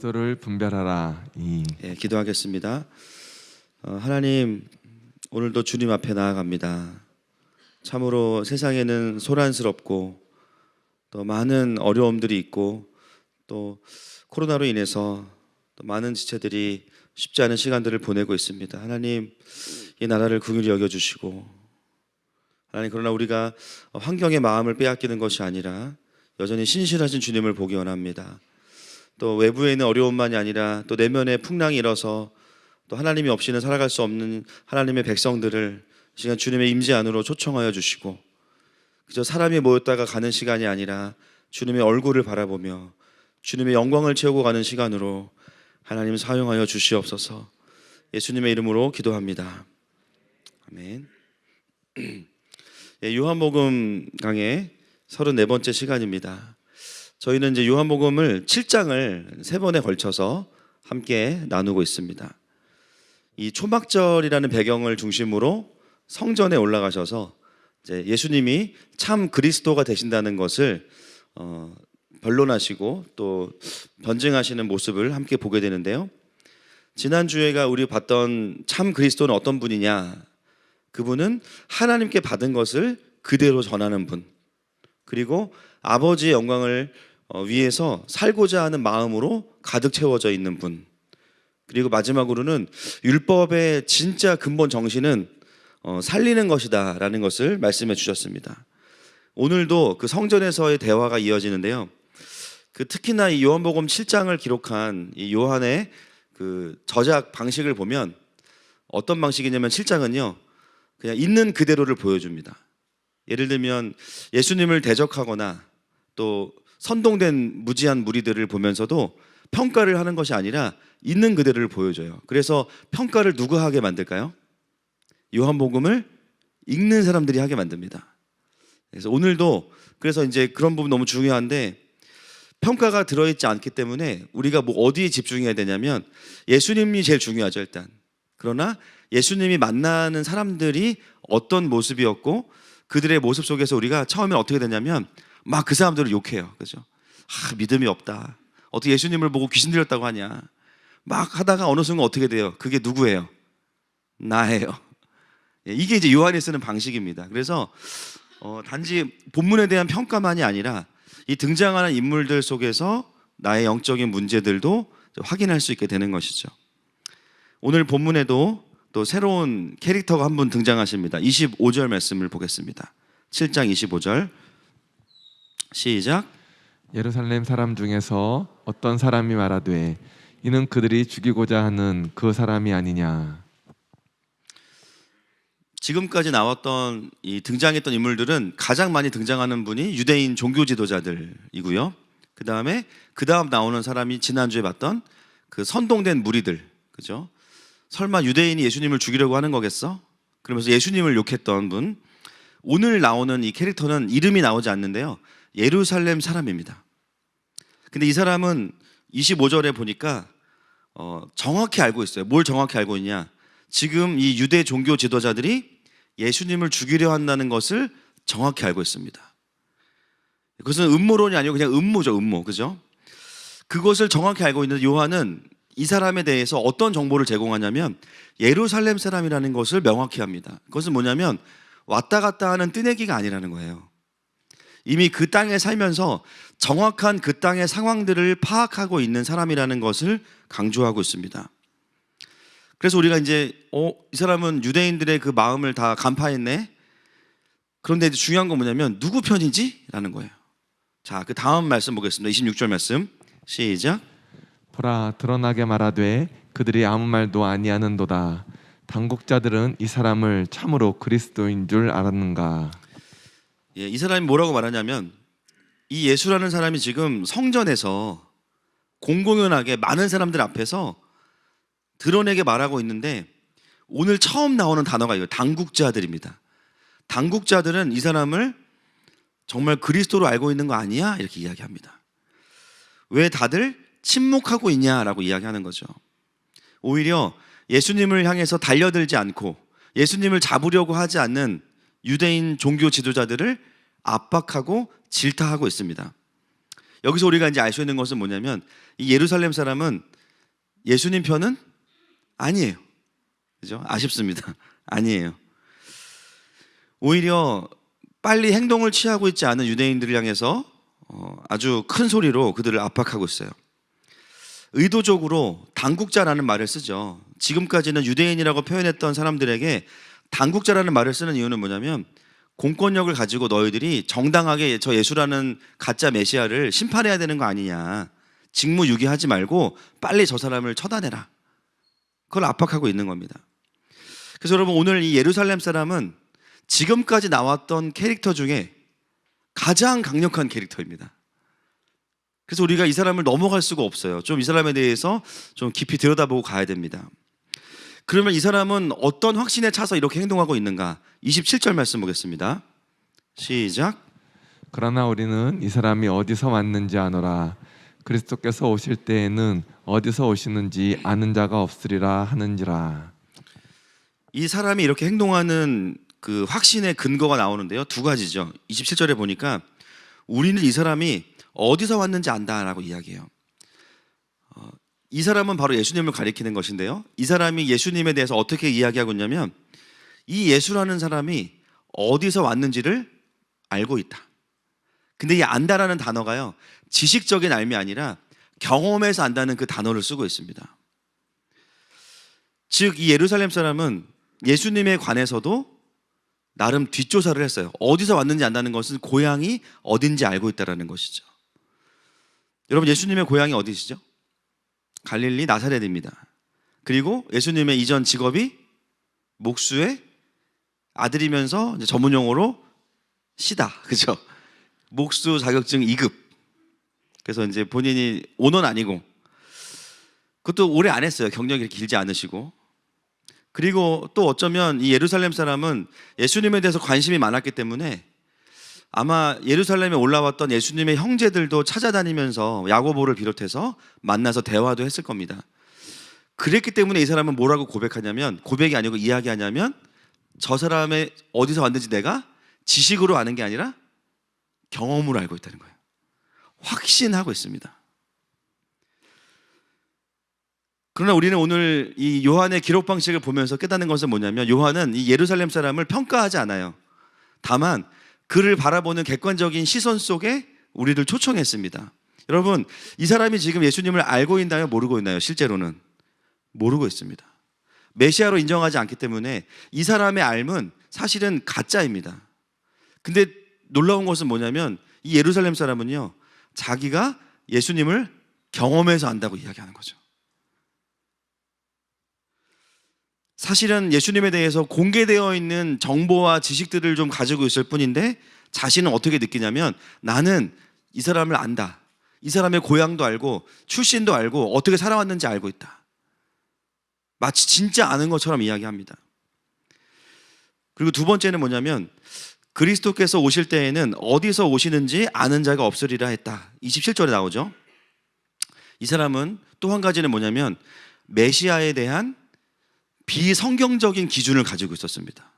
그리스도를 분별하라. 예, 기도하겠습니다. 하나님, 오늘도 주님 앞에 나아갑니다. 참으로 세상에는 소란스럽고 또 많은 어려움들이 있고 또 코로나로 인해서 또 많은 지체들이 쉽지 않은 시간들을 보내고 있습니다. 하나님, 이 나라를 긍휼히 여겨주시고, 하나님, 그러나 우리가 환경의 마음을 빼앗기는 것이 아니라 여전히 신실하신 주님을 보기 원합니다. 또 외부에 있는 어려움만이 아니라 또 내면의 풍랑이 일어서 또 하나님이 없이는 살아갈 수 없는 하나님의 백성들을 시간 주님의 임재 안으로 초청하여 주시고, 그저 사람이 모였다가 가는 시간이 아니라 주님의 얼굴을 바라보며 주님의 영광을 채우고 가는 시간으로 하나님 사용하여 주시옵소서. 예수님의 이름으로 기도합니다. 아멘. 예, 요한복음 강의 34번째 시간입니다. 저희는 이제 요한복음을 7장을 3번에 걸쳐서 함께 나누고 있습니다. 이 초막절이라는 배경을 중심으로 성전에 올라가셔서 이제 예수님이 참 그리스도가 되신다는 것을 변론하시고 또 변증하시는 모습을 함께 보게 되는데요. 지난주에가 우리 봤던 참 그리스도는 어떤 분이냐? 그분은 하나님께 받은 것을 그대로 전하는 분, 그리고 아버지의 영광을 위해서 살고자 하는 마음으로 가득 채워져 있는 분, 그리고 마지막으로는 율법의 진짜 근본 정신은 살리는 것이다 라는 것을 말씀해 주셨습니다. 오늘도 그 성전에서의 대화가 이어지는데요. 그 특히나 이 요한복음 7장을 기록한 이 요한의 그 저작 방식을 보면 어떤 방식이냐면 7장은요 그냥 있는 그대로를 보여줍니다. 예를 들면 예수님을 대적하거나 또 선동된 무지한 무리들을 보면서도 평가를 하는 것이 아니라 있는 그대로를 보여줘요. 그래서 평가를 누가 하게 만들까요? 요한복음을 읽는 사람들이 하게 만듭니다. 그래서 오늘도 그래서 이제 그런 부분 너무 중요한데, 평가가 들어있지 않기 때문에 우리가 뭐 어디에 집중해야 되냐면 예수님이 제일 중요하죠 일단. 그러나 예수님이 만나는 사람들이 어떤 모습이었고 그들의 모습 속에서 우리가 처음에 어떻게 되냐면 막 그 사람들을 욕해요. 그죠? 믿음이 없다. 어떻게 예수님을 보고 귀신 들렸다고 하냐. 막 하다가 어느 순간 어떻게 돼요? 그게 누구예요? 나예요. 이게 이제 요한이 쓰는 방식입니다. 그래서 단지 본문에 대한 평가만이 아니라 이 등장하는 인물들 속에서 나의 영적인 문제들도 확인할 수 있게 되는 것이죠. 오늘 본문에도 또 새로운 캐릭터가 한 분 등장하십니다. 25절 말씀을 보겠습니다. 7장 25절 시작. 예루살렘 사람 중에서 어떤 사람이 말하되 이는 그들이 죽이고자 하는 그 사람이 아니냐. 지금까지 나왔던 이 등장했던 인물들은 가장 많이 등장하는 분이 유대인 종교 지도자들이고요. 그 다음 나오는 사람이 지난주에 봤던 그 선동된 무리들, 그죠? 설마 유대인이 예수님을 죽이려고 하는 거겠어? 그러면서 예수님을 욕했던 분. 오늘 나오는 이 캐릭터는 이름이 나오지 않는데요. 예루살렘 사람입니다. 근데 이 사람은 25절에 보니까 정확히 알고 있어요. 뭘 정확히 알고 있냐? 지금 이 유대 종교 지도자들이 예수님을 죽이려 한다는 것을 정확히 알고 있습니다. 그것은 음모론이 아니고 그냥 음모죠, 음모. 그죠? 그것을 정확히 알고 있는 요한은 이 사람에 대해서 어떤 정보를 제공하냐면 예루살렘 사람이라는 것을 명확히 합니다. 그것은 뭐냐면 왔다 갔다 하는 뜨내기가 아니라는 거예요. 이미 그 땅에 살면서 정확한 그 땅의 상황들을 파악하고 있는 사람이라는 것을 강조하고 있습니다. 그래서 우리가 이제 이 사람은 유대인들의 그 마음을 다 간파했네. 그런데 이제 중요한 건 뭐냐면 누구 편이지? 라는 거예요. 자, 그 다음 말씀 보겠습니다. 26절 말씀 시작. 보라, 드러나게 말하되 그들이 아무 말도 아니하는도다. 당국자들은 이 사람을 참으로 그리스도인 줄 알았는가. 예, 이 사람이 뭐라고 말하냐면 이 예수라는 사람이 지금 성전에서 공공연하게 많은 사람들 앞에서 드러내게 말하고 있는데 오늘 처음 나오는 단어가 이거 당국자들입니다. 당국자들은 이 사람을 정말 그리스도로 알고 있는 거 아니야? 이렇게 이야기합니다. 왜 다들 침묵하고 있냐라고 이야기하는 거죠. 오히려 예수님을 향해서 달려들지 않고 예수님을 잡으려고 하지 않는 유대인 종교 지도자들을 압박하고 질타하고 있습니다. 여기서 우리가 이제 알 수 있는 것은 뭐냐면 이 예루살렘 사람은 예수님 편은 아니에요. 그죠? 아쉽습니다. 아니에요. 오히려 빨리 행동을 취하고 있지 않은 유대인들을 향해서 아주 큰 소리로 그들을 압박하고 있어요. 의도적으로 당국자라는 말을 쓰죠. 지금까지는 유대인이라고 표현했던 사람들에게 당국자라는 말을 쓰는 이유는 뭐냐면 공권력을 가지고 너희들이 정당하게 저 예수라는 가짜 메시아를 심판해야 되는 거 아니냐, 직무유기하지 말고 빨리 저 사람을 처단해라, 그걸 압박하고 있는 겁니다. 그래서 여러분, 오늘 이 예루살렘 사람은 지금까지 나왔던 캐릭터 중에 가장 강력한 캐릭터입니다. 그래서 우리가 이 사람을 넘어갈 수가 없어요. 좀 이 사람에 대해서 좀 깊이 들여다보고 가야 됩니다. 그러면 이 사람은 어떤 확신에 차서 이렇게 행동하고 있는가? 27절 말씀 보겠습니다. 시작. 그러나 우리는 이 사람이 어디서 왔는지 아노라. 그리스도께서 오실 때에는 어디서 오시는지 아는 자가 없으리라 하는지라. 이 사람이 이렇게 행동하는 그 확신의 근거가 나오는데요, 두 가지죠. 27절에 보니까 우리는 이 사람이 어디서 왔는지 안다라고 이야기해요. 이 사람은 바로 예수님을 가리키는 것인데요, 이 사람이 예수님에 대해서 어떻게 이야기하고 있냐면 이 예수라는 사람이 어디서 왔는지를 알고 있다. 근데 이 안다라는 단어가요, 지식적인 알미 아니라 경험에서 안다는 그 단어를 쓰고 있습니다. 즉 이 예루살렘 사람은 예수님에 관해서도 나름 뒷조사를 했어요. 어디서 왔는지 안다는 것은 고향이 어딘지 알고 있다는 것이죠. 여러분, 예수님의 고향이 어디시죠? 갈릴리 나사렛입니다. 그리고 예수님의 이전 직업이 목수의 아들이면서 이제 전문용어로 시다, 그죠? 목수 자격증 2급. 그래서 이제 본인이 오너는 아니고, 그것도 오래 안 했어요. 경력이 길지 않으시고. 그리고 또 어쩌면 이 예루살렘 사람은 예수님에 대해서 관심이 많았기 때문에 아마 예루살렘에 올라왔던 예수님의 형제들도 찾아다니면서 야고보를 비롯해서 만나서 대화도 했을 겁니다. 그랬기 때문에 이 사람은 뭐라고 고백하냐면, 고백이 아니고 이야기하냐면, 저 사람의 어디서 왔는지 내가 지식으로 아는 게 아니라 경험으로 알고 있다는 거예요. 확신하고 있습니다. 그러나 우리는 오늘 이 요한의 기록 방식을 보면서 깨닫는 것은 뭐냐면, 요한은 이 예루살렘 사람을 평가하지 않아요. 다만 그를 바라보는 객관적인 시선 속에 우리를 초청했습니다. 여러분, 이 사람이 지금 예수님을 알고 있나요? 모르고 있나요? 실제로는 모르고 있습니다. 메시아로 인정하지 않기 때문에 이 사람의 알은 사실은 가짜입니다. 근데 놀라운 것은 뭐냐면 이 예루살렘 사람은요, 자기가 예수님을 경험해서 안다고 이야기하는 거죠. 사실은 예수님에 대해서 공개되어 있는 정보와 지식들을 좀 가지고 있을 뿐인데 자신은 어떻게 느끼냐면, 나는 이 사람을 안다. 이 사람의 고향도 알고 출신도 알고 어떻게 살아왔는지 알고 있다. 마치 진짜 아는 것처럼 이야기합니다. 그리고 두 번째는 뭐냐면, 그리스도께서 오실 때에는 어디서 오시는지 아는 자가 없으리라 했다. 27절에 나오죠. 이 사람은 또 한 가지는 뭐냐면 메시아에 대한 비성경적인 기준을 가지고 있었습니다.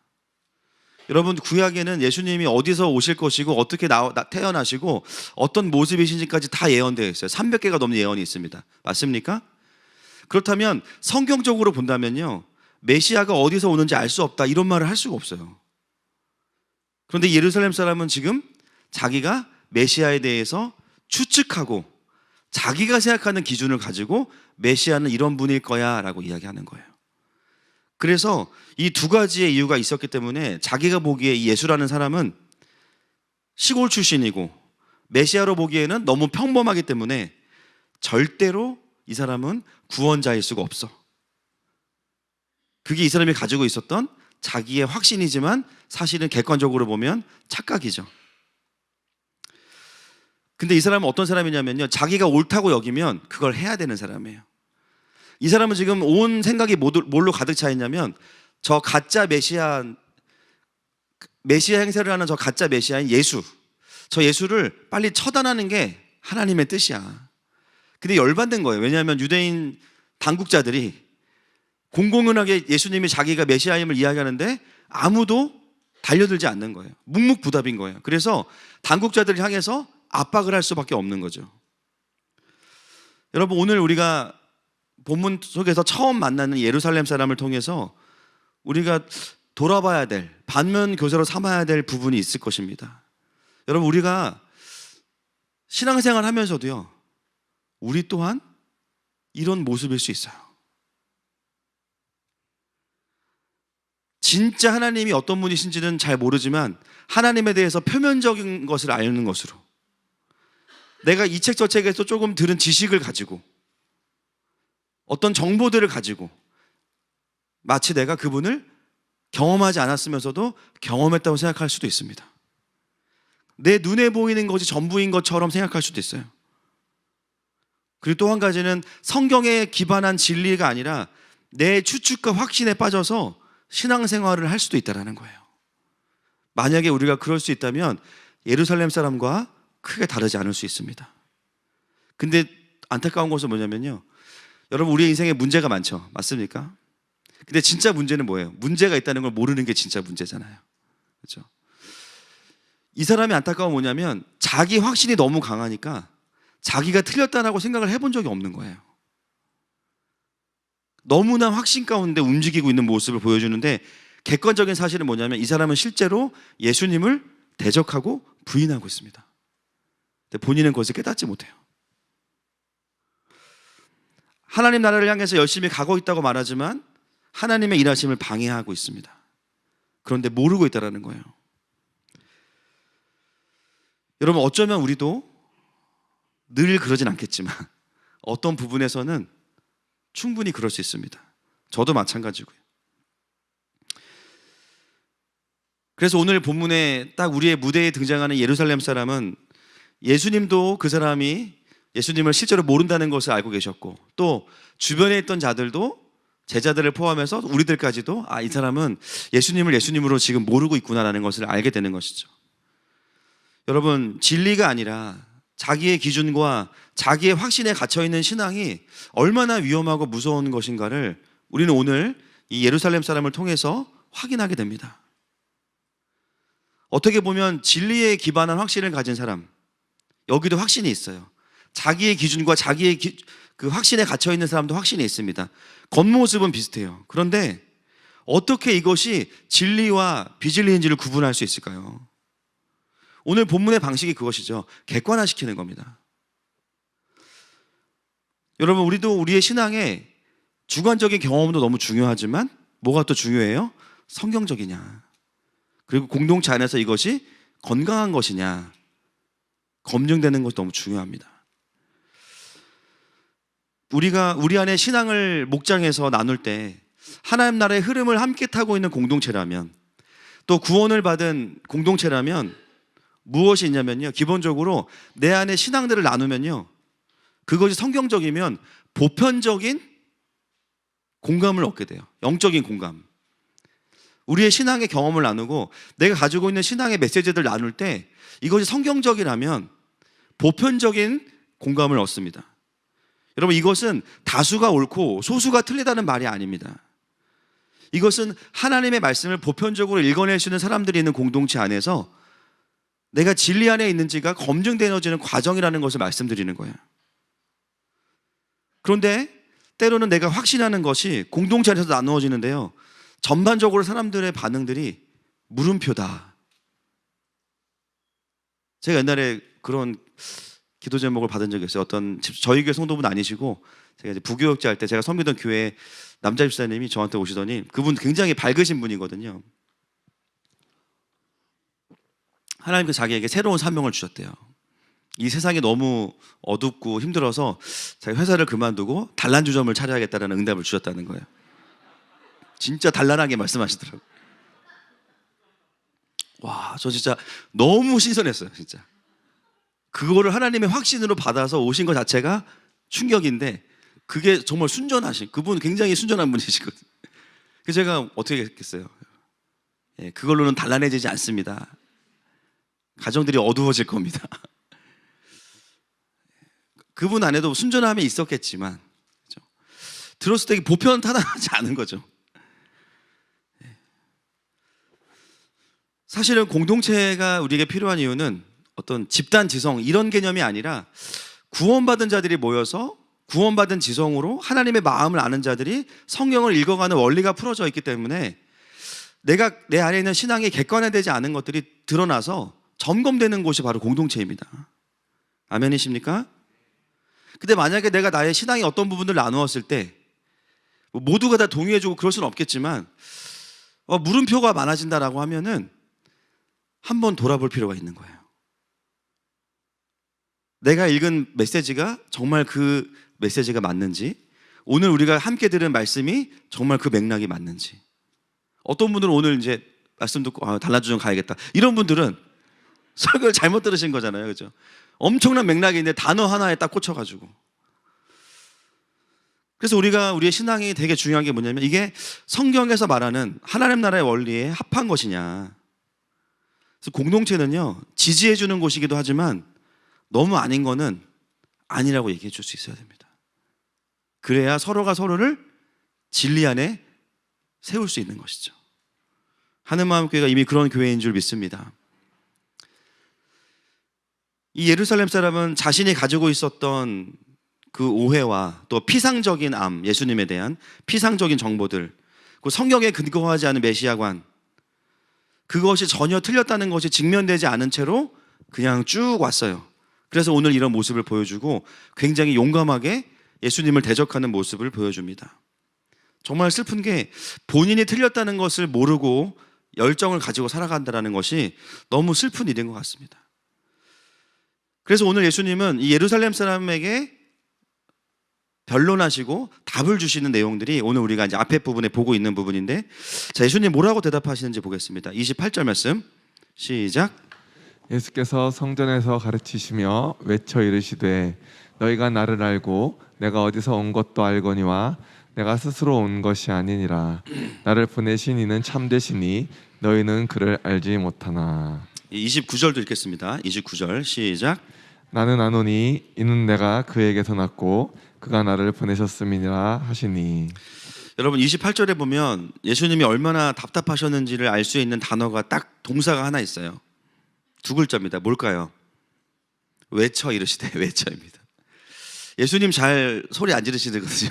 여러분, 구약에는 예수님이 어디서 오실 것이고 어떻게 태어나시고 어떤 모습이신지까지 다 예언되어 있어요. 300개가 넘는 예언이 있습니다. 맞습니까? 그렇다면 성경적으로 본다면요, 메시아가 어디서 오는지 알 수 없다, 이런 말을 할 수가 없어요. 그런데 예루살렘 사람은 지금 자기가 메시아에 대해서 추측하고 자기가 생각하는 기준을 가지고 메시아는 이런 분일 거야 라고 이야기하는 거예요. 그래서 이 두 가지의 이유가 있었기 때문에 자기가 보기에 이 예수라는 사람은 시골 출신이고 메시아로 보기에는 너무 평범하기 때문에 절대로 이 사람은 구원자일 수가 없어. 그게 이 사람이 가지고 있었던 자기의 확신이지만 사실은 객관적으로 보면 착각이죠. 근데 이 사람은 어떤 사람이냐면요, 자기가 옳다고 여기면 그걸 해야 되는 사람이에요. 이 사람은 지금 온 생각이 뭘로 가득 차 있냐면, 저 가짜 메시아 행세를 하는 저 가짜 메시아인 예수, 저 예수를 빨리 처단하는 게 하나님의 뜻이야. 근데 열받는 거예요. 왜냐하면 유대인 당국자들이 공공연하게 예수님이 자기가 메시아임을 이야기하는데 아무도 달려들지 않는 거예요. 묵묵부답인 거예요. 그래서 당국자들을 향해서 압박을 할 수밖에 없는 거죠. 여러분, 오늘 우리가 본문 속에서 처음 만나는 예루살렘 사람을 통해서 우리가 돌아봐야 될, 반면 교사로 삼아야 될 부분이 있을 것입니다. 여러분, 우리가 신앙생활 하면서도요, 우리 또한 이런 모습일 수 있어요. 진짜 하나님이 어떤 분이신지는 잘 모르지만 하나님에 대해서 표면적인 것을 아는 것으로, 내가 이 책 저 책에서 조금 들은 지식을 가지고, 어떤 정보들을 가지고 마치 내가 그분을 경험하지 않았으면서도 경험했다고 생각할 수도 있습니다. 내 눈에 보이는 것이 전부인 것처럼 생각할 수도 있어요. 그리고 또 한 가지는 성경에 기반한 진리가 아니라 내 추측과 확신에 빠져서 신앙생활을 할 수도 있다는 거예요. 만약에 우리가 그럴 수 있다면 예루살렘 사람과 크게 다르지 않을 수 있습니다. 근데 안타까운 것은 뭐냐면요, 여러분, 우리 인생에 문제가 많죠. 맞습니까? 근데 진짜 문제는 뭐예요? 문제가 있다는 걸 모르는 게 진짜 문제잖아요. 그렇죠? 이 사람의 안타까움은 뭐냐면 자기 확신이 너무 강하니까 자기가 틀렸다라고 생각을 해본 적이 없는 거예요. 너무나 확신 가운데 움직이고 있는 모습을 보여주는데, 객관적인 사실은 뭐냐면 이 사람은 실제로 예수님을 대적하고 부인하고 있습니다. 근데 본인은 그것을 깨닫지 못해요. 하나님 나라를 향해서 열심히 가고 있다고 말하지만 하나님의 일하심을 방해하고 있습니다. 그런데 모르고 있다는 거예요. 여러분, 어쩌면 우리도 늘 그러진 않겠지만 어떤 부분에서는 충분히 그럴 수 있습니다. 저도 마찬가지고요. 그래서 오늘 본문에 딱 우리의 무대에 등장하는 예루살렘 사람은 예수님도 그 사람이 예수님을 실제로 모른다는 것을 알고 계셨고, 또 주변에 있던 자들도, 제자들을 포함해서 우리들까지도 이 사람은 예수님을 예수님으로 지금 모르고 있구나라는 것을 알게 되는 것이죠. 여러분, 진리가 아니라 자기의 기준과 자기의 확신에 갇혀있는 신앙이 얼마나 위험하고 무서운 것인가를 우리는 오늘 이 예루살렘 사람을 통해서 확인하게 됩니다. 어떻게 보면 진리에 기반한 확신을 가진 사람, 여기도 확신이 있어요. 자기의 기준과 자기의 그 확신에 갇혀있는 사람도 확신이 있습니다. 겉모습은 비슷해요. 그런데 어떻게 이것이 진리와 비진리인지를 구분할 수 있을까요? 오늘 본문의 방식이 그것이죠. 객관화시키는 겁니다. 여러분, 우리도 우리의 신앙에 주관적인 경험도 너무 중요하지만 뭐가 또 중요해요? 성경적이냐, 그리고 공동체 안에서 이것이 건강한 것이냐 검증되는 것이 너무 중요합니다. 우리가 우리 안에 신앙을 목장에서 나눌 때 하나님 나라의 흐름을 함께 타고 있는 공동체라면, 또 구원을 받은 공동체라면 무엇이 있냐면요, 기본적으로 내 안에 신앙들을 나누면요, 그것이 성경적이면 보편적인 공감을 얻게 돼요. 영적인 공감. 우리의 신앙의 경험을 나누고 내가 가지고 있는 신앙의 메시지들을 나눌 때 이것이 성경적이라면 보편적인 공감을 얻습니다. 여러분, 이것은 다수가 옳고 소수가 틀리다는 말이 아닙니다. 이것은 하나님의 말씀을 보편적으로 읽어낼 수 있는 사람들이 있는 공동체 안에서 내가 진리 안에 있는지가 검증되어지는 과정이라는 것을 말씀드리는 거예요. 그런데 때로는 내가 확신하는 것이 공동체 안에서 나누어지는데요, 전반적으로 사람들의 반응들이 물음표다. 제가 옛날에 그런 기도 제목을 받은 적이 있어요. 어떤 저희 교회 성도분 아니시고 제가 이제 부교육자 할 때 제가 섬기던 교회 남자 집사님이 저한테 오시더니, 그분 굉장히 밝으신 분이거든요. 하나님께서 자기에게 새로운 사명을 주셨대요. 이 세상이 너무 어둡고 힘들어서 자기 회사를 그만두고 단란주점을 차려야겠다는 응답을 주셨다는 거예요. 진짜 단란하게 말씀하시더라고요. 와, 저 진짜 너무 신선했어요. 진짜 그거를 하나님의 확신으로 받아서 오신 것 자체가 충격인데, 그게 정말 순전하신, 그분 굉장히 순전한 분이시거든요. 그래서 제가 어떻게 했겠어요? 그걸로는 단란해지지 않습니다. 가정들이 어두워질 겁니다. 그분 안에도 순전함이 있었겠지만, 그렇죠? 들었을 때 보편 타당하지 않은 거죠. 사실은 공동체가 우리에게 필요한 이유는 어떤 집단 지성 이런 개념이 아니라 구원받은 자들이 모여서 구원받은 지성으로 하나님의 마음을 아는 자들이 성경을 읽어가는 원리가 풀어져 있기 때문에 내 안에 있는 신앙이 객관화되지 않은 것들이 드러나서 점검되는 곳이 바로 공동체입니다. 아멘이십니까? 근데 만약에 내가 나의 신앙의 어떤 부분을 나누었을 때 모두가 다 동의해주고 그럴 수는 없겠지만 물음표가 많아진다라고 하면은 한번 돌아볼 필요가 있는 거예요. 내가 읽은 메시지가 정말 그 메시지가 맞는지, 오늘 우리가 함께 들은 말씀이 정말 그 맥락이 맞는지. 어떤 분들은 오늘 이제 말씀 듣고 달라주점 가야겠다, 이런 분들은 설교를 잘못 들으신 거잖아요, 그렇죠? 엄청난 맥락이 있는데 단어 하나에 딱 꽂혀가지고. 그래서 우리의 신앙이 되게 중요한 게 뭐냐면, 이게 성경에서 말하는 하나님 나라의 원리에 합한 것이냐. 그래서 공동체는요, 지지해 주는 곳이기도 하지만 너무 아닌 거는 아니라고 얘기해 줄 수 있어야 됩니다. 그래야 서로가 서로를 진리 안에 세울 수 있는 것이죠. 하늘마음교회가 이미 그런 교회인 줄 믿습니다. 이 예루살렘 사람은 자신이 가지고 있었던 그 오해와 또 피상적인 예수님에 대한 피상적인 정보들, 그 성경에 근거하지 않은 메시아관, 그것이 전혀 틀렸다는 것이 직면되지 않은 채로 그냥 쭉 왔어요. 그래서 오늘 이런 모습을 보여주고 굉장히 용감하게 예수님을 대적하는 모습을 보여줍니다. 정말 슬픈 게 본인이 틀렸다는 것을 모르고 열정을 가지고 살아간다는 것이 너무 슬픈 일인 것 같습니다. 그래서 오늘 예수님은 이 예루살렘 사람에게 변론하시고 답을 주시는 내용들이 오늘 우리가 이제 앞에 부분에 보고 있는 부분인데, 자, 예수님 뭐라고 대답하시는지 보겠습니다. 28절 말씀 시작. 예수께서 성전에서 가르치시며 외쳐 이르시되 너희가 나를 알고 내가 어디서 온 것도 알거니와 내가 스스로 온 것이 아니니라. 나를 보내신 이는 참되시니 너희는 그를 알지 못하나. 29절도 읽겠습니다. 29절 시작. 나는 아노니 이는 내가 그에게서 났고 그가 나를 보내셨음이니라 하시니. 여러분 28절에 보면 예수님이 얼마나 답답하셨는지를 알 수 있는 단어가 딱 동사가 하나 있어요. 두 글자입니다. 뭘까요? 외쳐 이르시되. 외쳐입니다. 예수님 잘 소리 안 지르시거든요.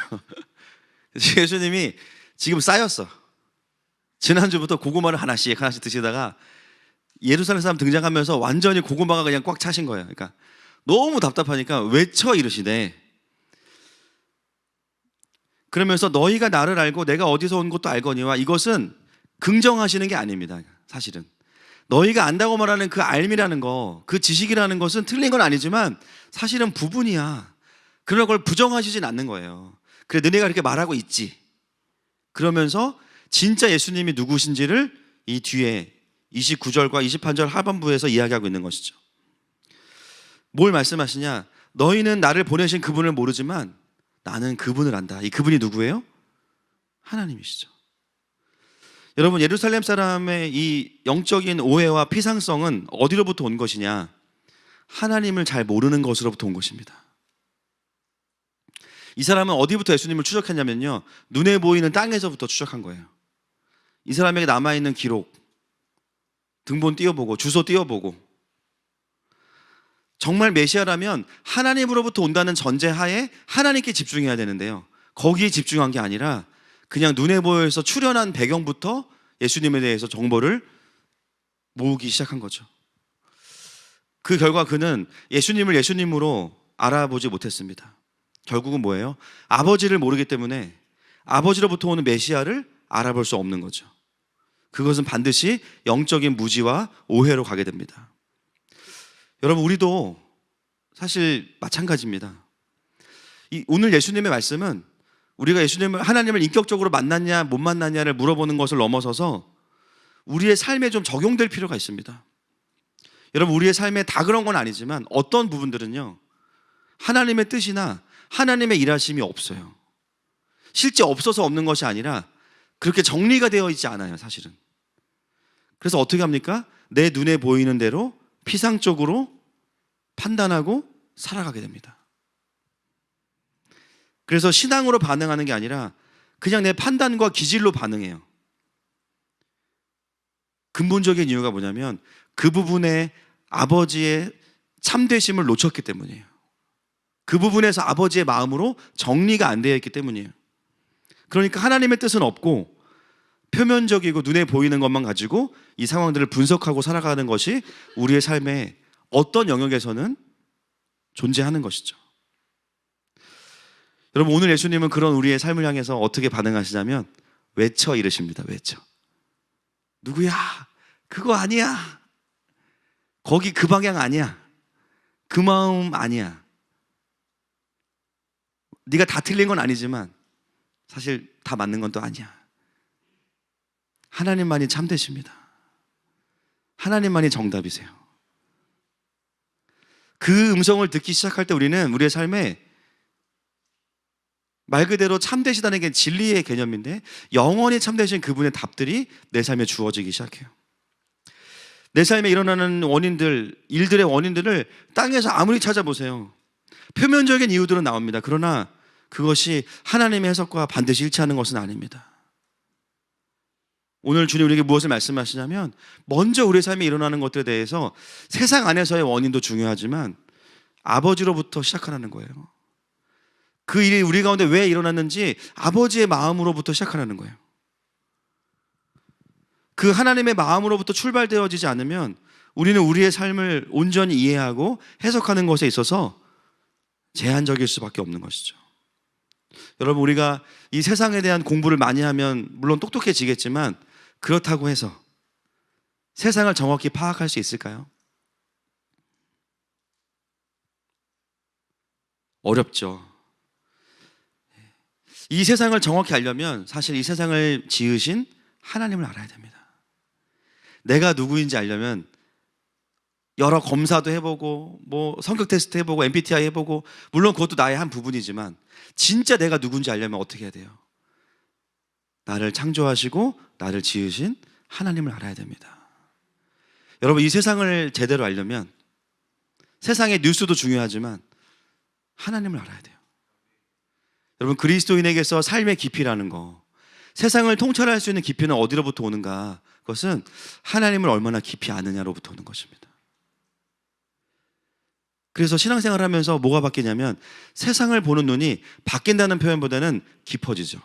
예수님이 지금 쌓였어. 지난주부터 고구마를 하나씩 드시다가 예루살렘 사람 등장하면서 완전히 고구마가 그냥 꽉 차신 거예요. 그러니까 너무 답답하니까 외쳐 이르시되, 그러면서 너희가 나를 알고 내가 어디서 온 것도 알거니와, 이것은 긍정하시는 게 아닙니다. 사실은 너희가 안다고 말하는 그 알미라는 거, 그 지식이라는 것은 틀린 건 아니지만 사실은 부분이야. 그런 걸 부정하시진 않는 거예요. 그래 너네가 그렇게 말하고 있지. 그러면서 진짜 예수님이 누구신지를 이 뒤에 29절과 28절 하반부에서 이야기하고 있는 것이죠. 뭘 말씀하시냐? 너희는 나를 보내신 그분을 모르지만 나는 그분을 안다. 이 그분이 누구예요? 하나님이시죠. 여러분, 예루살렘 사람의 이 영적인 오해와 피상성은 어디로부터 온 것이냐? 하나님을 잘 모르는 것으로부터 온 것입니다. 이 사람은 어디부터 예수님을 추적했냐면요, 눈에 보이는 땅에서부터 추적한 거예요. 이 사람에게 남아있는 기록, 등본 띄워보고 주소 띄워보고, 정말 메시아라면 하나님으로부터 온다는 전제하에 하나님께 집중해야 되는데요, 거기에 집중한 게 아니라 그냥 눈에 보여서 출현한 배경부터 예수님에 대해서 정보를 모으기 시작한 거죠. 그 결과 그는 예수님을 예수님으로 알아보지 못했습니다. 결국은 뭐예요? 아버지를 모르기 때문에 아버지로부터 오는 메시아를 알아볼 수 없는 거죠. 그것은 반드시 영적인 무지와 오해로 가게 됩니다. 여러분, 우리도 사실 마찬가지입니다. 오늘 예수님의 말씀은 우리가 하나님을 인격적으로 만났냐 못 만났냐를 물어보는 것을 넘어서서 우리의 삶에 좀 적용될 필요가 있습니다. 여러분, 우리의 삶에 다 그런 건 아니지만 어떤 부분들은요, 하나님의 뜻이나 하나님의 일하심이 없어요. 실제 없어서 없는 것이 아니라 그렇게 정리가 되어 있지 않아요, 사실은. 그래서 어떻게 합니까? 내 눈에 보이는 대로 피상적으로 판단하고 살아가게 됩니다. 그래서 신앙으로 반응하는 게 아니라 그냥 내 판단과 기질로 반응해요. 근본적인 이유가 뭐냐면 그 부분에 아버지의 참되심을 놓쳤기 때문이에요. 그 부분에서 아버지의 마음으로 정리가 안 되어 있기 때문이에요. 그러니까 하나님의 뜻은 없고 표면적이고 눈에 보이는 것만 가지고 이 상황들을 분석하고 살아가는 것이 우리의 삶의 어떤 영역에서는 존재하는 것이죠. 여러분, 오늘 예수님은 그런 우리의 삶을 향해서 어떻게 반응하시냐면 외쳐 이르십니다. 외쳐. 누구야? 그거 아니야. 거기 그 방향 아니야. 그 마음 아니야. 네가 다 틀린 건 아니지만 사실 다 맞는 건 또 아니야. 하나님만이 참되십니다. 하나님만이 정답이세요. 그 음성을 듣기 시작할 때 우리는 우리의 삶에 말 그대로 참되시다는 게 진리의 개념인데 영원히 참되신 그분의 답들이 내 삶에 주어지기 시작해요. 내 삶에 일어나는 원인들, 일들의 원인들을 땅에서 아무리 찾아보세요. 표면적인 이유들은 나옵니다. 그러나 그것이 하나님의 해석과 반드시 일치하는 것은 아닙니다. 오늘 주님 우리에게 무엇을 말씀하시냐면 먼저 우리 삶에 일어나는 것들에 대해서 세상 안에서의 원인도 중요하지만 아버지로부터 시작하라는 거예요. 그 일이 우리 가운데 왜 일어났는지 아버지의 마음으로부터 시작하라는 거예요. 그 하나님의 마음으로부터 출발되어지지 않으면 우리는 우리의 삶을 온전히 이해하고 해석하는 것에 있어서 제한적일 수밖에 없는 것이죠. 여러분, 우리가 이 세상에 대한 공부를 많이 하면 물론 똑똑해지겠지만 그렇다고 해서 세상을 정확히 파악할 수 있을까요? 어렵죠. 이 세상을 정확히 알려면 사실 이 세상을 지으신 하나님을 알아야 됩니다. 내가 누구인지 알려면 여러 검사도 해보고 뭐 성격 테스트 해보고 MBTI 해보고 물론 그것도 나의 한 부분이지만 진짜 내가 누군지 알려면 어떻게 해야 돼요? 나를 창조하시고 나를 지으신 하나님을 알아야 됩니다. 여러분, 이 세상을 제대로 알려면 세상의 뉴스도 중요하지만 하나님을 알아야 돼요. 여러분, 그리스도인에게서 삶의 깊이라는 거, 세상을 통찰할 수 있는 깊이는 어디로부터 오는가? 그것은 하나님을 얼마나 깊이 아느냐로부터 오는 것입니다. 그래서 신앙생활을 하면서 뭐가 바뀌냐면 세상을 보는 눈이 바뀐다는 표현보다는 깊어지죠.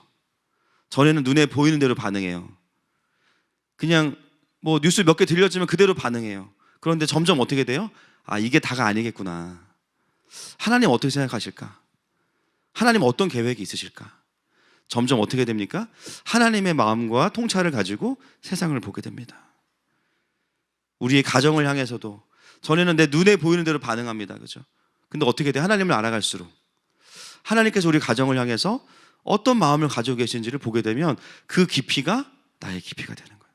전에는 눈에 보이는 대로 반응해요. 그냥 뭐 뉴스 몇 개 들려주면 그대로 반응해요. 그런데 점점 어떻게 돼요? 아, 이게 다가 아니겠구나. 하나님 어떻게 생각하실까? 하나님 어떤 계획이 있으실까? 점점 어떻게 됩니까? 하나님의 마음과 통찰을 가지고 세상을 보게 됩니다. 우리의 가정을 향해서도 전에는 내 눈에 보이는 대로 반응합니다. 그죠? 근데 어떻게 돼? 하나님을 알아갈수록 하나님께서 우리 가정을 향해서 어떤 마음을 가지고 계신지를 보게 되면 그 깊이가 나의 깊이가 되는 거예요.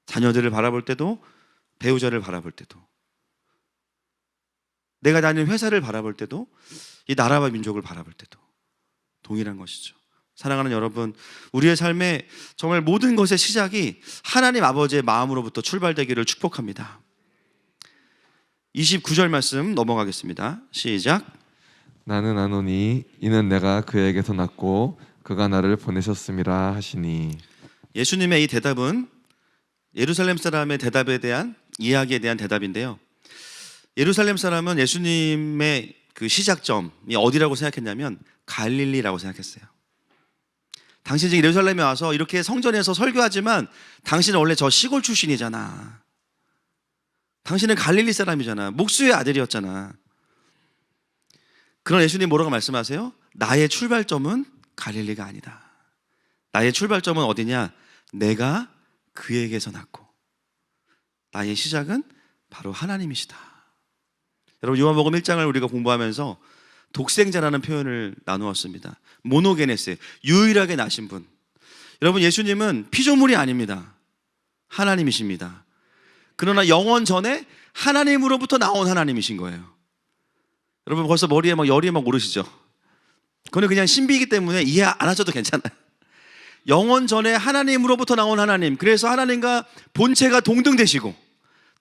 자녀들을 바라볼 때도, 배우자를 바라볼 때도, 내가 다니는 회사를 바라볼 때도, 이 나라와 민족을 바라볼 때도 동일한 것이죠. 사랑하는 여러분, 우리의 삶에 정말 모든 것의 시작이 하나님 아버지의 마음으로부터 출발되기를 축복합니다. 29절 말씀 넘어가겠습니다. 시작. 나는 아노니 이는 내가 그에게서 났고 그가 나를 보내셨음이라 하시니. 예수님의 이 대답은 예루살렘 사람의 대답에 대한 이야기에 대한 대답인데요. 예루살렘 사람은 예수님의 그 시작점이 어디라고 생각했냐면 갈릴리라고 생각했어요. 당신 지금 예루살렘에 와서 이렇게 성전에서 설교하지만 당신은 원래 저 시골 출신이잖아. 당신은 갈릴리 사람이잖아. 목수의 아들이었잖아. 그런 예수님 뭐라고 말씀하세요? 나의 출발점은 갈릴리가 아니다. 나의 출발점은 어디냐? 내가 그에게서 났고 나의 시작은 바로 하나님이시다. 여러분, 요한복음 1장을 우리가 공부하면서 독생자라는 표현을 나누었습니다. 모노게네스, 유일하게 나신 분. 여러분, 예수님은 피조물이 아닙니다. 하나님이십니다. 그러나 영원 전에 하나님으로부터 나온 하나님이신 거예요. 여러분, 벌써 머리에 막 열이 막 오르시죠? 그건 그냥 신비이기 때문에 이해 안 하셔도 괜찮아요. 영원 전에 하나님으로부터 나온 하나님, 그래서 하나님과 본체가 동등되시고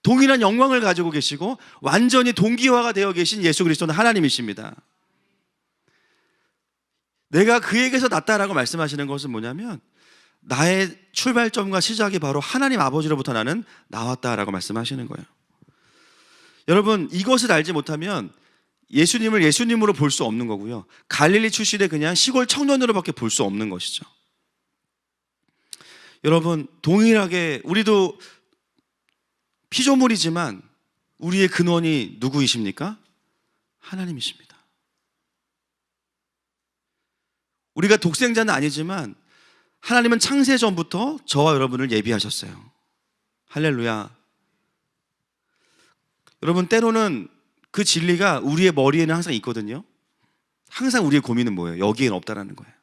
동일한 영광을 가지고 계시고 완전히 동기화가 되어 계신 예수 그리스도는 하나님이십니다. 내가 그에게서 났다라고 말씀하시는 것은 뭐냐면 나의 출발점과 시작이 바로 하나님 아버지로부터 나는 나왔다라고 말씀하시는 거예요. 여러분, 이것을 알지 못하면 예수님을 예수님으로 볼 수 없는 거고요. 갈릴리 출신의 그냥 시골 청년으로밖에 볼 수 없는 것이죠. 여러분, 동일하게 우리도 피조물이지만 우리의 근원이 누구이십니까? 하나님이십니다. 우리가 독생자는 아니지만 하나님은 창세 전부터 저와 여러분을 예비하셨어요. 할렐루야. 여러분, 때로는 그 진리가 우리의 머리에는 항상 있거든요. 항상 우리의 고민은 뭐예요? 여기에는 없다라는 거예요.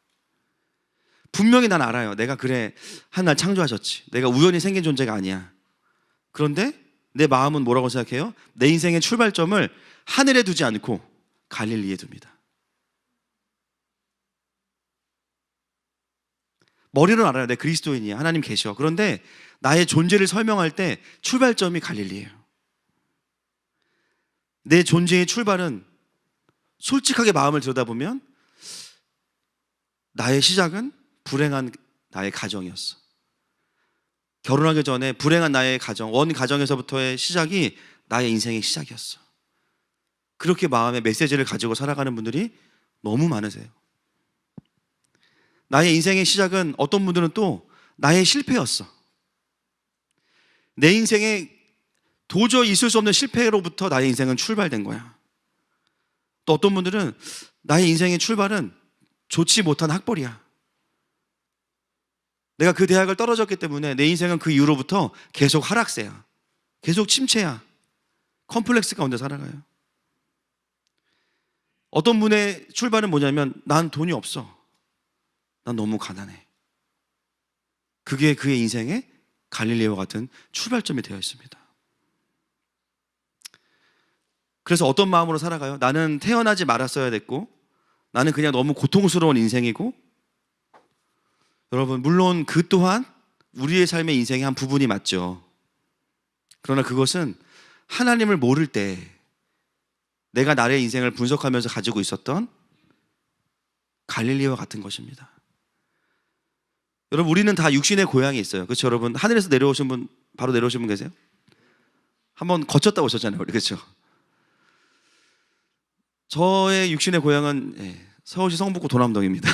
분명히 난 알아요. 내가 그래, 하나님 창조하셨지. 내가 우연히 생긴 존재가 아니야. 그런데 내 마음은 뭐라고 생각해요? 내 인생의 출발점을 하늘에 두지 않고 갈릴리에 둡니다. 머리로는 알아요. 내 그리스도인이야. 하나님 계셔. 그런데 나의 존재를 설명할 때 출발점이 갈릴리예요. 내 존재의 출발은 솔직하게 마음을 들여다보면 나의 시작은 불행한 나의 가정이었어. 결혼하기 전에 불행한 나의 가정, 원 가정에서부터의 시작이 나의 인생의 시작이었어. 그렇게 마음의 메시지를 가지고 살아가는 분들이 너무 많으세요. 나의 인생의 시작은 어떤 분들은 또 나의 실패였어. 내 인생에 도저히 있을 수 없는 실패로부터 나의 인생은 출발된 거야. 또 어떤 분들은 나의 인생의 출발은 좋지 못한 학벌이야. 내가 그 대학을 떨어졌기 때문에 내 인생은 그 이후로부터 계속 하락세야. 계속 침체야. 컴플렉스 가운데 살아가요. 어떤 분의 출발은 뭐냐면 난 돈이 없어. 난 너무 가난해. 그게 그의 인생의 갈릴리와 같은 출발점이 되어 있습니다. 그래서 어떤 마음으로 살아가요? 나는 태어나지 말았어야 됐고, 나는 그냥 너무 고통스러운 인생이고, 여러분, 물론 그 또한 우리의 삶의 인생의 한 부분이 맞죠. 그러나 그것은 하나님을 모를 때 내가 나의 인생을 분석하면서 가지고 있었던 갈릴리와 같은 것입니다. 여러분, 우리는 다 육신의 고향이 있어요. 그렇죠, 여러분? 하늘에서 내려오신 분, 바로 내려오신 분 계세요? 한번 거쳤다 오셨잖아요, 우리. 그렇죠? 저의 육신의 고향은 서울시 성북구 도남동입니다.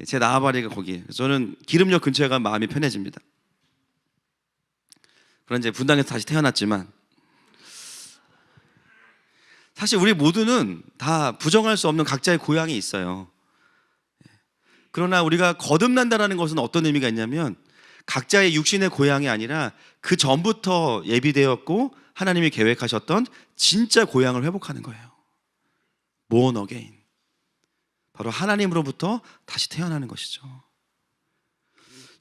제 나아바리가 거기에요. 저는 기름역 근처에 가면 마음이 편해집니다. 그런 이제 분당에서 다시 태어났지만 사실 우리 모두는 다 부정할 수 없는 각자의 고향이 있어요. 그러나 우리가 거듭난다는 것은 어떤 의미가 있냐면 각자의 육신의 고향이 아니라 그 전부터 예비되었고 하나님이 계획하셨던 진짜 고향을 회복하는 거예요. born again. 바로 하나님으로부터 다시 태어나는 것이죠.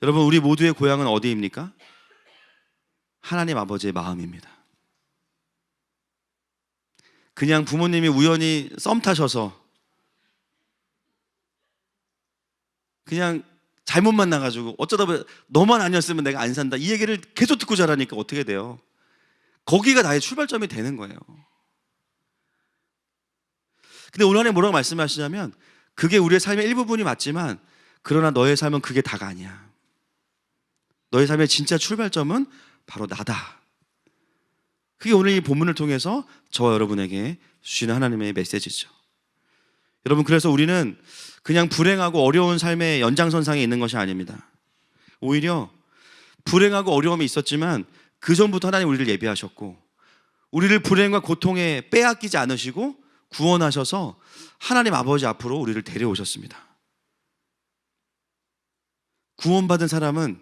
여러분, 우리 모두의 고향은 어디입니까? 하나님 아버지의 마음입니다. 그냥 부모님이 우연히 썸 타셔서 그냥 잘못 만나가지고 어쩌다 보니 너만 아니었으면 내가 안 산다, 이 얘기를 계속 듣고 자라니까 어떻게 돼요? 거기가 나의 출발점이 되는 거예요. 근데 오늘 하나님 뭐라고 말씀하시냐면 그게 우리의 삶의 일부분이 맞지만 그러나 너의 삶은 그게 다가 아니야. 너의 삶의 진짜 출발점은 바로 나다. 그게 오늘 이 본문을 통해서 저와 여러분에게 주시는 하나님의 메시지죠. 여러분, 그래서 우리는 그냥 불행하고 어려운 삶의 연장선상에 있는 것이 아닙니다. 오히려 불행하고 어려움이 있었지만 그 전부터 하나님 우리를 예비하셨고 우리를 불행과 고통에 빼앗기지 않으시고 구원하셔서 하나님 아버지 앞으로 우리를 데려오셨습니다. 구원받은 사람은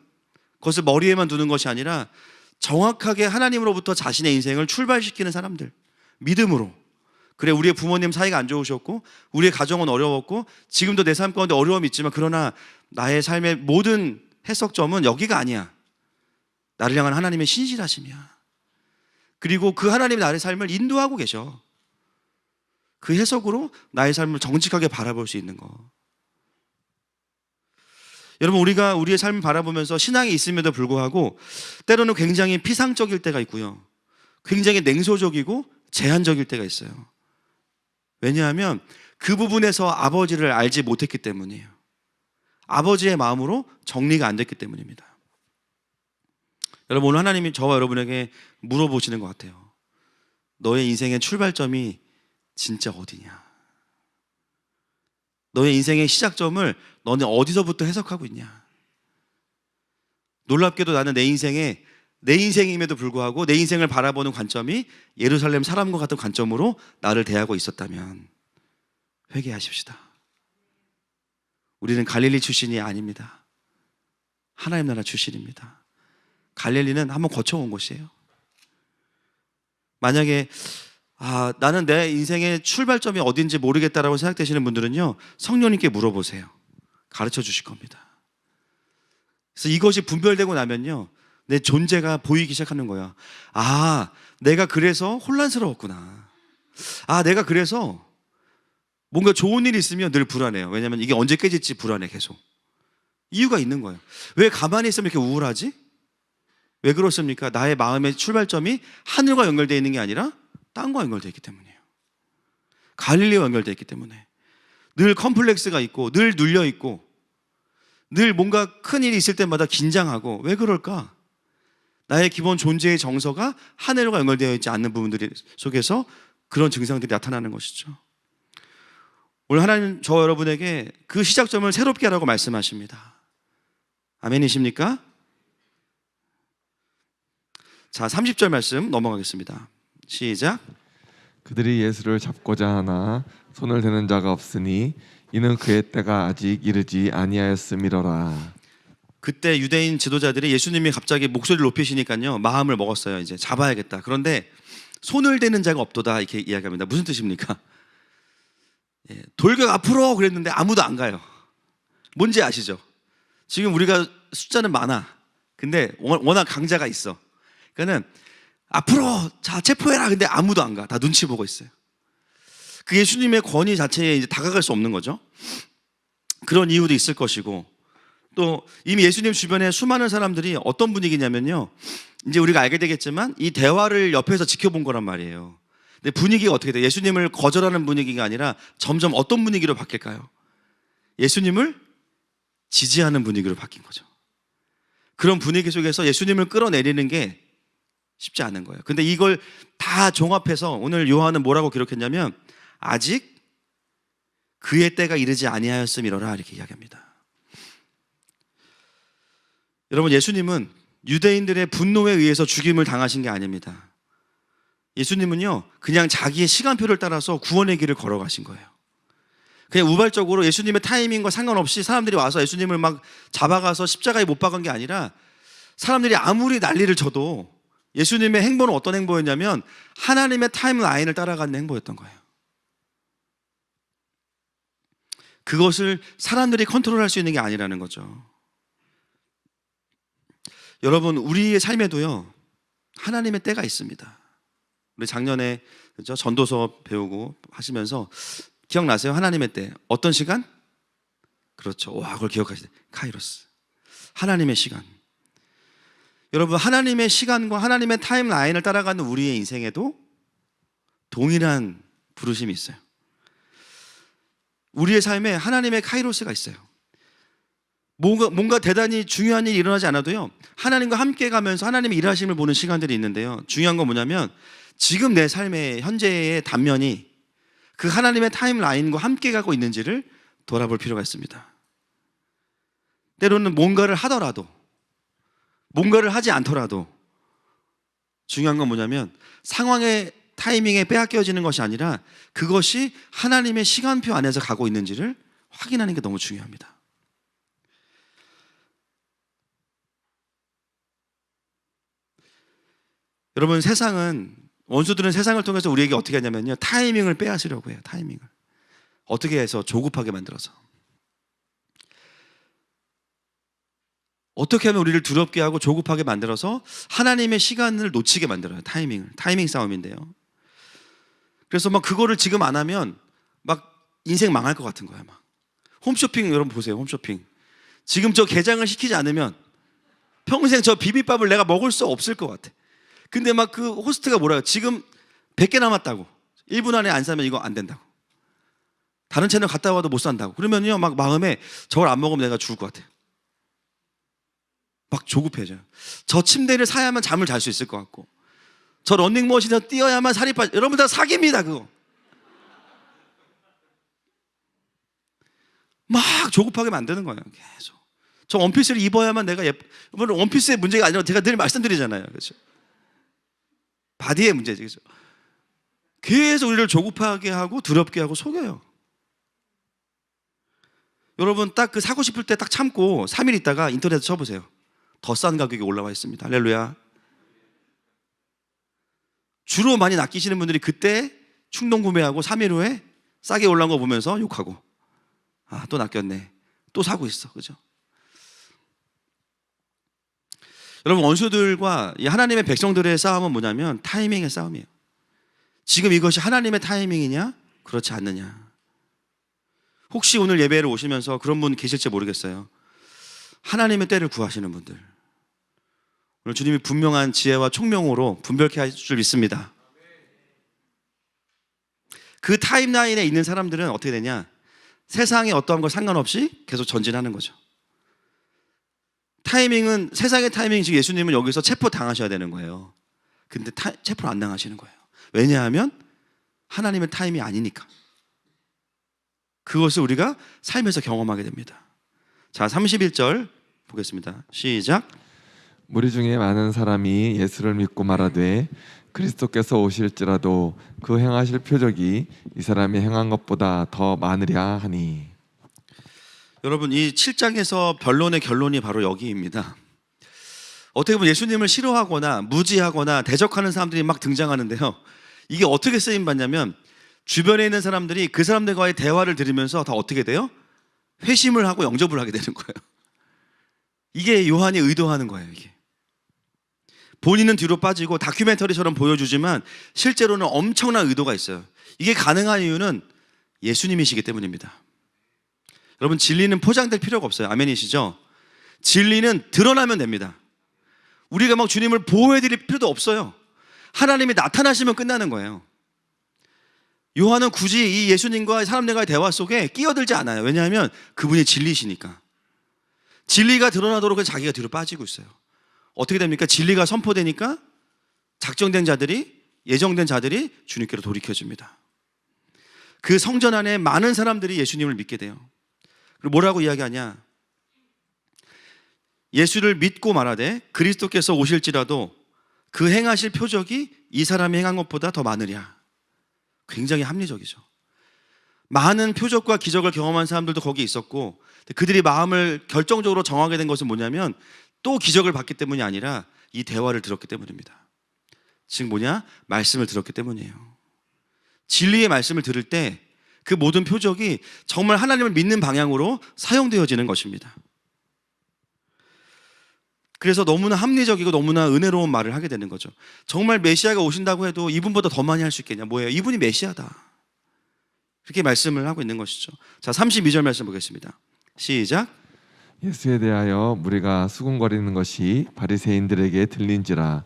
그것을 머리에만 두는 것이 아니라 정확하게 하나님으로부터 자신의 인생을 출발시키는 사람들, 믿음으로. 그래, 우리의 부모님 사이가 안 좋으셨고 우리의 가정은 어려웠고 지금도 내 삶 가운데 어려움이 있지만 그러나 나의 삶의 모든 해석점은 여기가 아니야. 나를 향한 하나님의 신실하심이야. 그리고 그 하나님이 나의 삶을 인도하고 계셔. 그 해석으로 나의 삶을 정직하게 바라볼 수 있는 거. 여러분, 우리가 우리의 삶을 바라보면서 신앙이 있음에도 불구하고 때로는 굉장히 피상적일 때가 있고요, 굉장히 냉소적이고 제한적일 때가 있어요. 왜냐하면 그 부분에서 아버지를 알지 못했기 때문이에요. 아버지의 마음으로 정리가 안 됐기 때문입니다. 여러분, 오늘 하나님이 저와 여러분에게 물어보시는 것 같아요. 너의 인생의 출발점이 진짜 어디냐? 너의 인생의 시작점을 너는 어디서부터 해석하고 있냐? 놀랍게도 나는 내 인생임에도 불구하고 내 인생을 바라보는 관점이 예루살렘 사람과 같은 관점으로 나를 대하고 있었다면 회개하십시다. 우리는 갈릴리 출신이 아닙니다. 하나님 나라 출신입니다. 갈릴리는 한번 거쳐온 곳이에요. 만약에 나는 내 인생의 출발점이 어딘지 모르겠다라고 생각되시는 분들은요, 성령님께 물어보세요. 가르쳐 주실 겁니다. 그래서 이것이 분별되고 나면요, 내 존재가 보이기 시작하는 거야. 내가 그래서 혼란스러웠구나. 내가 그래서 뭔가 좋은 일이 있으면 늘 불안해요. 왜냐하면 이게 언제 깨질지 불안해. 계속 이유가 있는 거예요. 왜 가만히 있으면 이렇게 우울하지? 왜 그렇습니까? 나의 마음의 출발점이 하늘과 연결되어 있는 게 아니라 땅과 연결되어 있기 때문이에요. 갈릴리와 연결되어 있기 때문에 늘 컴플렉스가 있고, 늘 눌려 있고, 늘 뭔가 큰 일이 있을 때마다 긴장하고. 왜 그럴까? 나의 기본 존재의 정서가 하늘과 연결되어 있지 않는 부분들 속에서 그런 증상들이 나타나는 것이죠. 오늘 하나님 여러분에게 그 시작점을 새롭게 하라고 말씀하십니다. 아멘이십니까? 자, 30절 말씀 넘어가겠습니다. 시작. 그들이 예수를 잡고자 하나 손을 대는 자가 없으니 이는 그의 때가 아직 이르지 아니하였음이로라. 그때 유대인 지도자들이 예수님이 갑자기 목소리를 높이시니까요, 마음을 먹었어요. 이제 잡아야겠다. 그런데 손을 대는 자가 없도다, 이렇게 이야기합니다. 무슨 뜻입니까? 돌격 앞으로 그랬는데 아무도 안 가요. 뭔지 아시죠? 지금 우리가 숫자는 많아. 근데 워낙 강자가 있어. 그러니까는 앞으로 자 체포해라. 근데 아무도 안 가. 다 눈치 보고 있어요. 그 예수님의 권위 자체에 이제 다가갈 수 없는 거죠. 그런 이유도 있을 것이고, 또 이미 예수님 주변에 수많은 사람들이 어떤 분위기냐면요, 이제 우리가 알게 되겠지만 이 대화를 옆에서 지켜본 거란 말이에요. 근데 분위기가 어떻게 돼요? 예수님을 거절하는 분위기가 아니라 점점 어떤 분위기로 바뀔까요? 예수님을 지지하는 분위기로 바뀐 거죠. 그런 분위기 속에서 예수님을 끌어내리는 게 쉽지 않은 거예요. 근데 이걸 다 종합해서 오늘 요한은 뭐라고 기록했냐면, 아직 그의 때가 이르지 아니하였음이로라, 이렇게 이야기합니다. 여러분, 예수님은 유대인들의 분노에 의해서 죽임을 당하신 게 아닙니다. 예수님은요, 그냥 자기의 시간표를 따라서 구원의 길을 걸어가신 거예요. 그냥 우발적으로 예수님의 타이밍과 상관없이 사람들이 와서 예수님을 막 잡아가서 십자가에 못 박은 게 아니라, 사람들이 아무리 난리를 쳐도 예수님의 행보는 어떤 행보였냐면 하나님의 타임라인을 따라가는 행보였던 거예요. 그것을 사람들이 컨트롤할 수 있는 게 아니라는 거죠. 여러분, 우리의 삶에도요, 하나님의 때가 있습니다. 우리 작년에 그렇죠? 전도서 배우고 하시면서 기억나세요? 하나님의 때. 어떤 시간? 그렇죠. 그걸 기억하시네. 카이로스. 하나님의 시간. 여러분, 하나님의 시간과 하나님의 타임라인을 따라가는 우리의 인생에도 동일한 부르심이 있어요. 우리의 삶에 하나님의 카이로스가 있어요. 뭔가 대단히 중요한 일이 일어나지 않아도요, 하나님과 함께 가면서 하나님의 일하심을 보는 시간들이 있는데요, 중요한 건 뭐냐면 지금 내 삶의 현재의 단면이 그 하나님의 타임라인과 함께 가고 있는지를 돌아볼 필요가 있습니다. 때로는 뭔가를 하더라도, 뭔가를 하지 않더라도 중요한 건 뭐냐면 상황의 타이밍에 빼앗겨지는 것이 아니라 그것이 하나님의 시간표 안에서 가고 있는지를 확인하는 게 너무 중요합니다. 여러분, 원수들은 세상을 통해서 우리에게 어떻게 하냐면요, 타이밍을 빼앗으려고 해요. 타이밍을 어떻게 해서 조급하게 만들어서, 어떻게 하면 우리를 두렵게 하고 조급하게 만들어서 하나님의 시간을 놓치게 만들어요. 타이밍 싸움인데요. 그래서 막 그거를 지금 안 하면 막 인생 망할 것 같은 거야. 막 홈쇼핑, 여러분 보세요. 홈쇼핑 지금 저 개장을 시키지 않으면 평생 저 비빔밥을 내가 먹을 수 없을 것 같아. 근데 막 그 호스트가 뭐라요? 지금 100개 남았다고, 1분 안에 안 사면 이거 안 된다고, 다른 채널 갔다 와도 못 산다고. 그러면요, 막 마음에 저걸 안 먹으면 내가 죽을 것 같아. 막 조급해져요. 저 침대를 사야만 잠을 잘 수 있을 것 같고, 저 러닝머신에서 뛰어야만 살이 빠져. 여러분, 다 사기입니다. 그거 막 조급하게 만드는 거예요. 계속. 저 원피스를 입어야만 내가 물론 원피스의 문제가 아니라 제가 늘 말씀드리잖아요. 그렇죠? 바디의 문제죠. 그렇죠? 계속 우리를 조급하게 하고 두렵게 하고 속여요. 여러분 딱 그 사고 싶을 때 딱 참고 3일 있다가 인터넷에 쳐보세요. 더 싼 가격이 올라와 있습니다. 할렐루야. 주로 많이 낚이시는 분들이 그때 충동 구매하고 3일 후에 싸게 올라온 거 보면서 욕하고, 아, 또 낚였네. 또 사고 있어. 그죠? 여러분, 원수들과 이 하나님의 백성들의 싸움은 뭐냐면 타이밍의 싸움이에요. 지금 이것이 하나님의 타이밍이냐? 그렇지 않느냐? 혹시 오늘 예배를 오시면서 그런 분 계실지 모르겠어요. 하나님의 때를 구하시는 분들, 오늘 주님이 분명한 지혜와 총명으로 분별케 할 줄 믿습니다. 그 타임라인에 있는 사람들은 어떻게 되냐? 세상에 어떠한 걸 상관없이 계속 전진하는 거죠. 타이밍은, 세상의 타이밍이 지금 예수님은 여기서 체포 당하셔야 되는 거예요. 근데 체포를 안 당하시는 거예요. 왜냐하면 하나님의 타임이 아니니까. 그것을 우리가 삶에서 경험하게 됩니다. 자, 31절 보겠습니다. 시작. 무리 중에 많은 사람이 예수를 믿고 말하되 그리스도께서 오실지라도 그 행하실 표적이 이 사람이 행한 것보다 더 많으랴 하니. 여러분, 이 7장에서 변론의 결론이 바로 여기입니다. 어떻게 보면 예수님을 싫어하거나 무지하거나 대적하는 사람들이 막 등장하는데요, 이게 어떻게 쓰임받냐면 주변에 있는 사람들이 그 사람들과의 대화를 들으면서 다 어떻게 돼요? 회심을 하고 영접을 하게 되는 거예요. 이게 요한이 의도하는 거예요. 이게 본인은 뒤로 빠지고 다큐멘터리처럼 보여주지만 실제로는 엄청난 의도가 있어요. 이게 가능한 이유는 예수님이시기 때문입니다. 여러분, 진리는 포장될 필요가 없어요. 아멘이시죠? 진리는 드러나면 됩니다. 우리가 막 주님을 보호해드릴 필요도 없어요. 하나님이 나타나시면 끝나는 거예요. 요한은 굳이 이 예수님과 사람들과의 대화 속에 끼어들지 않아요. 왜냐하면 그분이 진리시니까. 진리가 드러나도록 자기가 뒤로 빠지고 있어요. 어떻게 됩니까? 진리가 선포되니까 작정된 자들이, 예정된 자들이 주님께로 돌이켜줍니다. 그 성전 안에 많은 사람들이 예수님을 믿게 돼요. 그리고 뭐라고 이야기하냐? 예수를 믿고 말하되 그리스도께서 오실지라도 그 행하실 표적이 이 사람이 행한 것보다 더 많으랴. 굉장히 합리적이죠. 많은 표적과 기적을 경험한 사람들도 거기 있었고, 그들이 마음을 결정적으로 정하게 된 것은 뭐냐면 또 기적을 봤기 때문이 아니라 이 대화를 들었기 때문입니다. 즉 뭐냐? 말씀을 들었기 때문이에요. 진리의 말씀을 들을 때 그 모든 표적이 정말 하나님을 믿는 방향으로 사용되어지는 것입니다. 그래서 너무나 합리적이고 너무나 은혜로운 말을 하게 되는 거죠. 정말 메시아가 오신다고 해도 이분보다 더 많이 할 수 있겠냐? 뭐예요? 이분이 메시아다. 그렇게 말씀을 하고 있는 것이죠. 자, 32절 말씀 보겠습니다. 시작. 예수에 대하여 무리가 수군거리는 것이 바리새인들에게 들린지라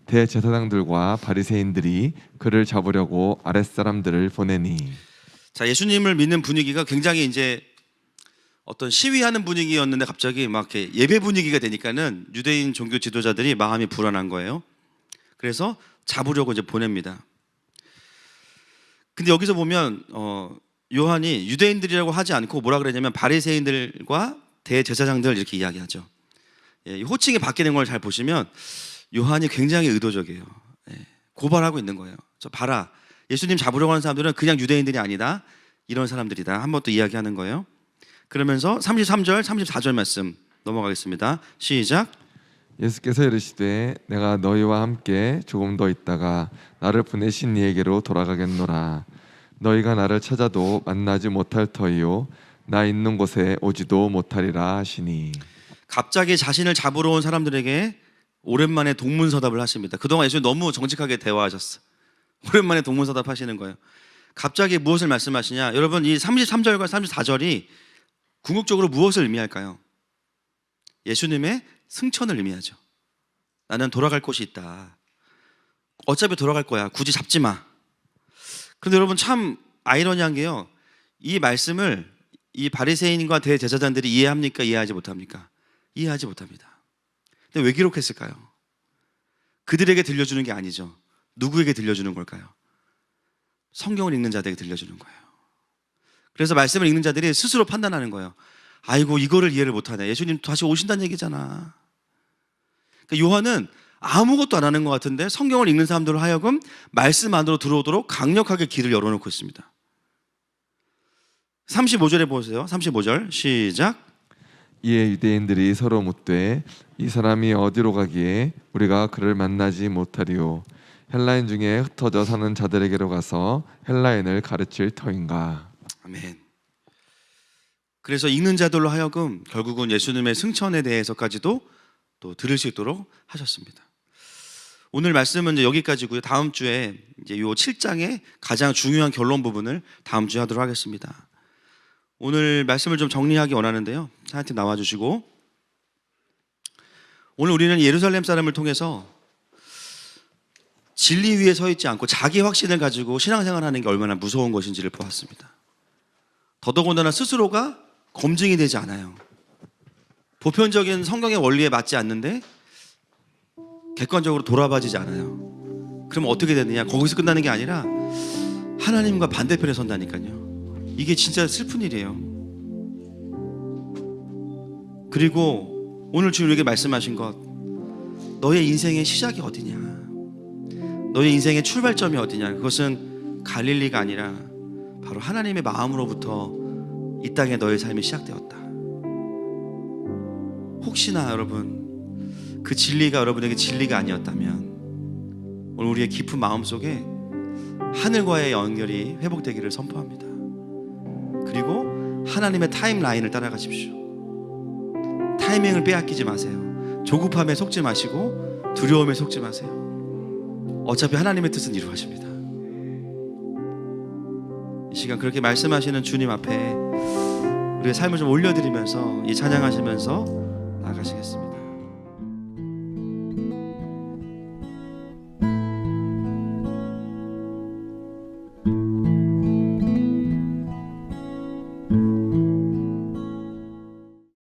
대제사장들과 바리새인들이 그를 잡으려고 아랫사람들을 보내니. 자, 예수님을 믿는 분위기가 굉장히 이제 어떤 시위하는 분위기였는데 갑자기 막 이렇게 예배 분위기가 되니까는 유대인 종교 지도자들이 마음이 불안한 거예요. 그래서 잡으려고 이제 보냅니다. 근데 여기서 보면 요한이 유대인들이라고 하지 않고 뭐라 그러냐면 바리새인들과 대제사장들 이렇게 이야기하죠. 이 호칭이 바뀌는 걸 잘 보시면 요한이 굉장히 의도적이에요. 고발하고 있는 거예요. 저 봐라, 예수님 잡으려고 하는 사람들은 그냥 유대인들이 아니다, 이런 사람들이다. 한번 또 이야기하는 거예요. 그러면서 33절, 34절 말씀 넘어가겠습니다. 시작. 예수께서 이르시되 내가 너희와 함께 조금 더 있다가 나를 보내신 이에게로 돌아가겠노라. 너희가 나를 찾아도 만나지 못할 터이요 나 있는 곳에 오지도 못하리라 하시니. 갑자기 자신을 잡으러 온 사람들에게 오랜만에 동문서답을 하십니다. 그동안 예수님 너무 정직하게 대화하셨어. 오랜만에 동문서답 하시는 거예요. 갑자기 무엇을 말씀하시냐? 여러분, 이 33절과 34절이 궁극적으로 무엇을 의미할까요? 예수님의 승천을 의미하죠. 나는 돌아갈 곳이 있다. 어차피 돌아갈 거야. 굳이 잡지 마. 그런데 여러분, 참 아이러니한 게요, 이 말씀을 이 바리새인과 대제사장들이 이해합니까? 이해하지 못합니까? 이해하지 못합니다. 근데 왜 기록했을까요? 그들에게 들려주는 게 아니죠. 누구에게 들려주는 걸까요? 성경을 읽는 자들에게 들려주는 거예요. 그래서 말씀을 읽는 자들이 스스로 판단하는 거예요. 아이고 이거를 이해를 못하네. 예수님 다시 오신다는 얘기잖아. 그러니까 요한은 아무것도 안 하는 것 같은데 성경을 읽는 사람들로 하여금 말씀 안으로 들어오도록 강력하게 길을 열어놓고 있습니다. 35절에 보세요. 35절 시작. 이에 유대인들이 서로 묻되 이 사람이 어디로 가기에 우리가 그를 만나지 못하리요. 헬라인 중에 흩어져 사는 자들에게로 가서 헬라인을 가르칠 터인가. 아멘. 그래서 읽는 자들로 하여금 결국은 예수님의 승천에 대해서까지도 또 들을 수 있도록 하셨습니다. 오늘 말씀은 이제 여기까지고요. 다음 주에 이제 요 7장의 가장 중요한 결론 부분을 다음 주에 하도록 하겠습니다. 오늘 말씀을 좀 정리하기 원하는데요. 하나님 나와주시고, 오늘 우리는 예루살렘 사람을 통해서 진리 위에 서 있지 않고 자기 확신을 가지고 신앙생활하는 게 얼마나 무서운 것인지를 보았습니다. 더더군다나 스스로가 검증이 되지 않아요. 보편적인 성경의 원리에 맞지 않는데 객관적으로 돌아봐지지 않아요. 그럼 어떻게 되느냐? 거기서 끝나는 게 아니라 하나님과 반대편에 선다니까요. 이게 진짜 슬픈 일이에요. 그리고 오늘 주님 우리에게 말씀하신 것, 너의 인생의 시작이 어디냐, 너의 인생의 출발점이 어디냐, 그것은 갈릴리가 아니라 바로 하나님의 마음으로부터 이 땅에 너의 삶이 시작되었다. 혹시나 여러분 그 진리가 여러분에게 진리가 아니었다면 오늘 우리의 깊은 마음속에 하늘과의 연결이 회복되기를 선포합니다. 그리고 하나님의 타임라인을 따라가십시오. 타이밍을 빼앗기지 마세요. 조급함에 속지 마시고 두려움에 속지 마세요. 어차피 하나님의 뜻은 이루어집니다. 이 시간 그렇게 말씀하시는 주님 앞에 우리의 삶을 좀 올려드리면서 이 찬양하시면서 나가시겠습니다.